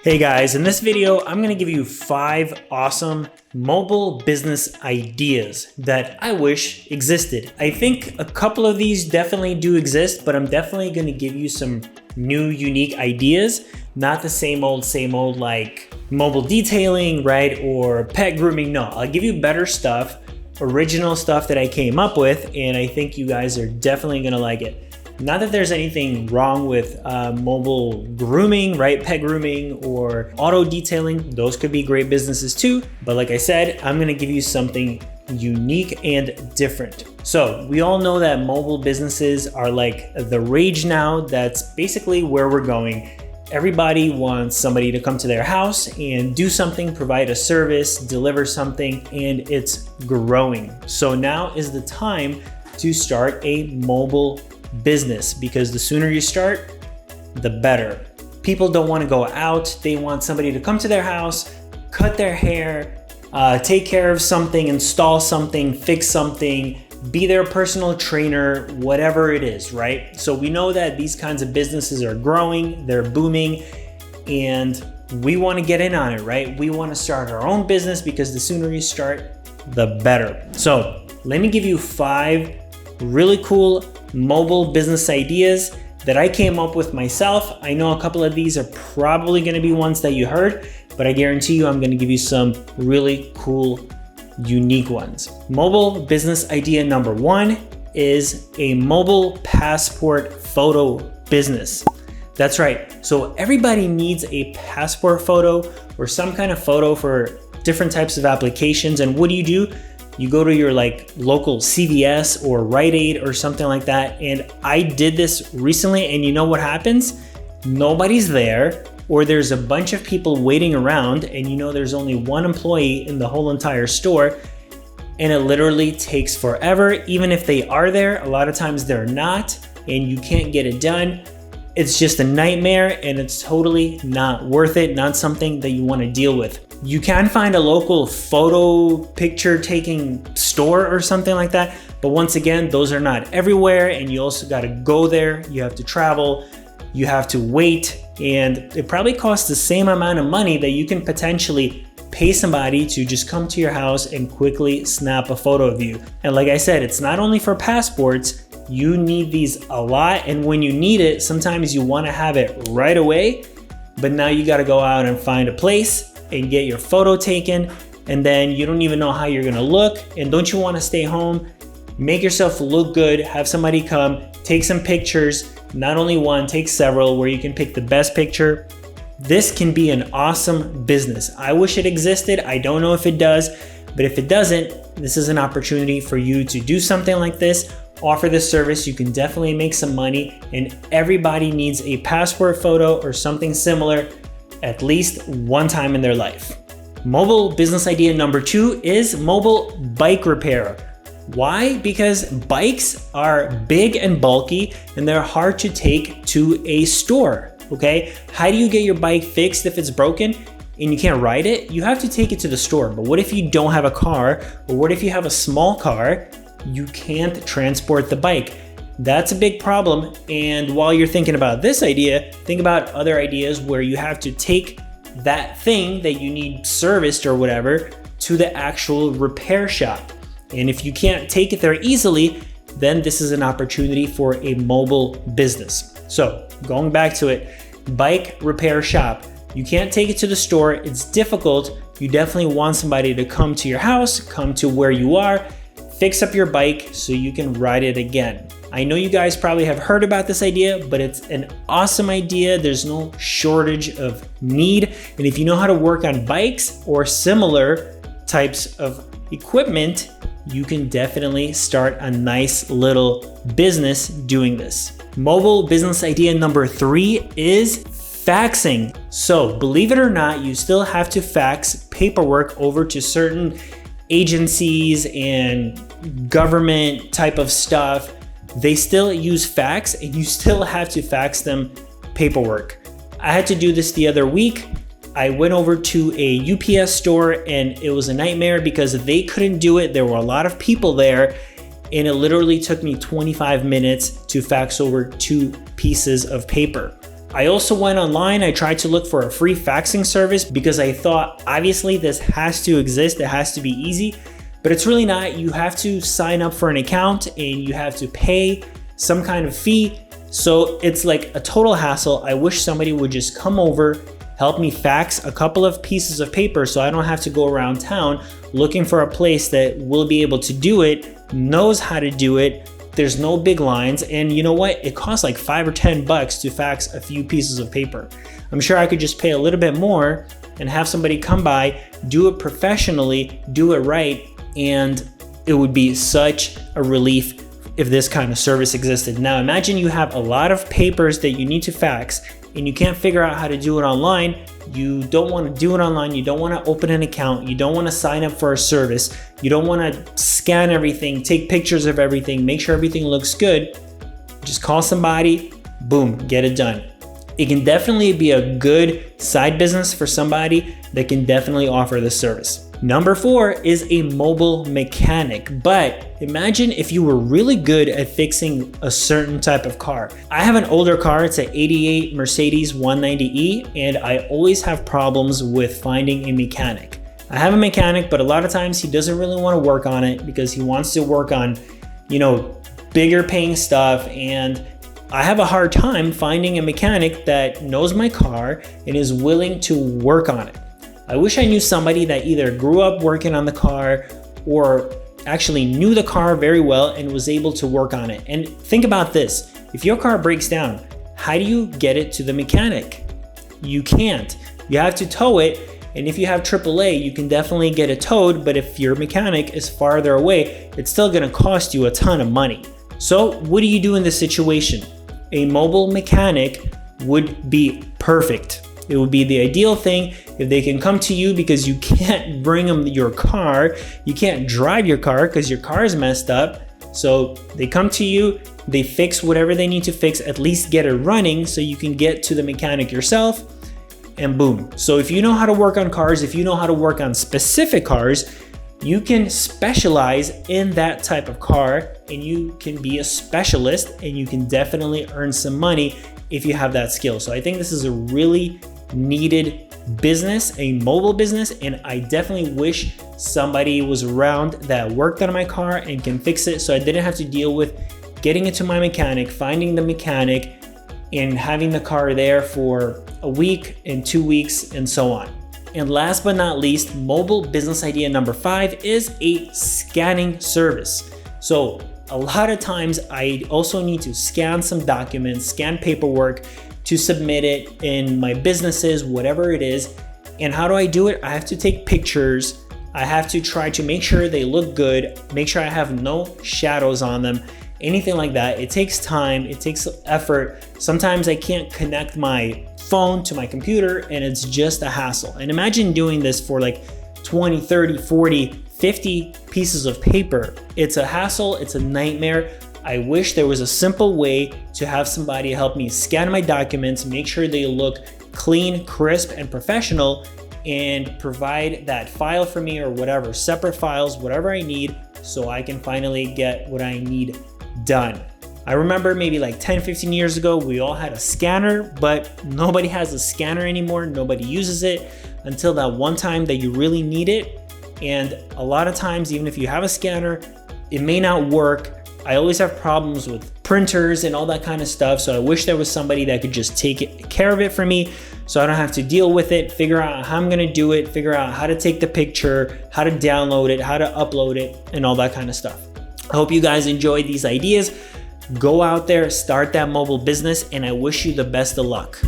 Hey guys, in this video, I'm gonna give you 5 awesome mobile business ideas that I wish existed. I think a couple of these definitely do exist, but I'm definitely gonna give you some new, unique ideas, not the same old like mobile detailing, right? Or pet grooming. No, I'll give you better stuff, original stuff that I came up with, and I think you guys are definitely gonna like it. Not that there's anything wrong with mobile grooming, right? Pet grooming or auto detailing. Those could be great businesses too. But like I said, I'm gonna give you something unique and different. So we all know that mobile businesses are like the rage now. That's basically where we're going. Everybody wants somebody to come to their house and do something, provide a service, deliver something, and it's growing. So now is the time to start a mobile business, because the sooner you start, the better. People don't want to go out. They want somebody to come to their house, cut their hair, take care of something, install something, fix something, be their personal trainer, whatever it is, right? So we know that these kinds of businesses are growing, they're booming, and we want to get in on it, right? We want to start our own business because the sooner you start, the better. So let me give you 5 really cool mobile business ideas that I came up with myself. I know a couple of these are probably going to be ones that you heard, but I guarantee you I'm going to give you some really cool, unique ones. Mobile business idea number 1 is a mobile passport photo business. That's right. So everybody needs a passport photo or some kind of photo for different types of applications. And what do? You go to your like local CVS or Rite Aid or something like that. And I did this recently, and you know what happens? Nobody's there, or there's a bunch of people waiting around, and you know there's only one employee in the whole entire store, and it literally takes forever. Even if they are there, a lot of times they're not, and you can't get it done. It's just a nightmare, and it's totally not worth it, not something that you want to deal with. You can find a local photo picture taking store or something like that, but once again, those are not everywhere, and you also got to go there, you have to travel, you have to wait, and it probably costs the same amount of money that you can potentially pay somebody to just come to your house and quickly snap a photo of you. And like I said, it's not only for passports. You need these a lot, and when you need it, sometimes you want to have it right away, but now you got to go out and find a place and get your photo taken, and then you don't even know how you're gonna look. And don't you want to stay home, make yourself look good, have somebody come, take some pictures, not only one, take several, where you can pick the best picture. This can be an awesome business. I wish it existed. I don't know if it does, but if it doesn't, this is an opportunity for you to do something like this. Offer this service. You can definitely make some money, and everybody needs a passport photo or something similar at least one time in their life. Mobile business idea number 2 is mobile bike repair. Why? Because bikes are big and bulky, and they're hard to take to a store, okay? How do you get your bike fixed if it's broken and you can't ride it? You have to take it to the store. But what if you don't have a car, or what if you have a small car? You can't transport the bike. That's a big problem. And while you're thinking about this idea, think about other ideas where you have to take that thing that you need serviced or whatever to the actual repair shop. And if you can't take it there easily, then this is an opportunity for a mobile business. So going back to it, bike repair shop. You can't take it to the store. It's difficult. You definitely want somebody to come to your house, come to where you are, fix up your bike so you can ride it again. I know you guys probably have heard about this idea, but it's an awesome idea. There's no shortage of need. And if you know how to work on bikes or similar types of equipment, you can definitely start a nice little business doing this. Mobile business idea number 3 is faxing. So believe it or not, you still have to fax paperwork over to certain agencies and government type of stuff. They still use fax, and you still have to fax them paperwork. I had to do this the other week. I went over to a UPS store, and it was a nightmare because they couldn't do it. There were a lot of people there, and it literally took me 25 minutes to fax over 2 pieces of paper. I also went online. I tried to look for a free faxing service because I thought obviously this has to exist. It has to be easy, but it's really not. You have to sign up for an account and you have to pay some kind of fee. So it's like a total hassle. I wish somebody would just come over, help me fax a couple of pieces of paper so I don't have to go around town looking for a place that will be able to do it, knows how to do it. There's no big lines, and you know what? It costs like $5 or $10 to fax a few pieces of paper. I'm sure I could just pay a little bit more and have somebody come by, do it professionally, do it right, and it would be such a relief if this kind of service existed. Now imagine you have a lot of papers that you need to fax and you can't figure out how to do it online. You don't want to do it online. You don't want to open an account. You don't want to sign up for a service. You don't want to scan everything, take pictures of everything, make sure everything looks good. Just call somebody, boom, get it done. It can definitely be a good side business for somebody that can definitely offer this service. Number 4 is a mobile mechanic. But imagine if you were really good at fixing a certain type of car. I have an older car, it's an 88 Mercedes 190E, and I always have problems with finding a mechanic. I have a mechanic, but a lot of times he doesn't really want to work on it because he wants to work on, bigger paying stuff, and I have a hard time finding a mechanic that knows my car and is willing to work on it. I wish I knew somebody that either grew up working on the car or actually knew the car very well and was able to work on it. And think about this. If your car breaks down, how do you get it to the mechanic? You can't. You have to tow it. And if you have AAA, you can definitely get it towed. But if your mechanic is farther away, it's still going to cost you a ton of money. So what do you do in this situation? A mobile mechanic would be perfect. It would be the ideal thing if they can come to you because you can't bring them your car. You can't drive your car because your car is messed up. So they come to you, they fix whatever they need to fix, at least get it running so you can get to the mechanic yourself, and boom. So if you know how to work on cars, if you know how to work on specific cars, you can specialize in that type of car and you can be a specialist and you can definitely earn some money if you have that skill. So I think this is a really needed business, a mobile business, and I definitely wish somebody was around that worked on my car and can fix it so I didn't have to deal with getting it to my mechanic, finding the mechanic, and having the car there for a week and 2 weeks and so on. And last but not least, mobile business idea number 5 is a scanning service. So a lot of times I also need to scan some documents, scan paperwork to submit it in my businesses, whatever it is. And how do I do it? I have to take pictures. I have to try to make sure they look good, make sure I have no shadows on them, anything like that. It takes time, it takes effort. Sometimes I can't connect my phone to my computer and it's just a hassle. And imagine doing this for like 20, 30, 40, 50 pieces of paper. It's a hassle, it's a nightmare. I wish there was a simple way to have somebody help me scan my documents, make sure they look clean, crisp, and professional, and provide that file for me or whatever, separate files, whatever I need, so I can finally get what I need done. I remember maybe like 10, 15 years ago, we all had a scanner, but nobody has a scanner anymore. Nobody uses it until that one time that you really need it. And a lot of times, even if you have a scanner, it may not work. I always have problems with printers and all that kind of stuff. So I wish there was somebody that could just take care of it for me so I don't have to deal with it, figure out how I'm gonna do it, figure out how to take the picture, how to download it, how to upload it, and all that kind of stuff. I hope you guys enjoyed these ideas. Go out there, start that mobile business, and I wish you the best of luck.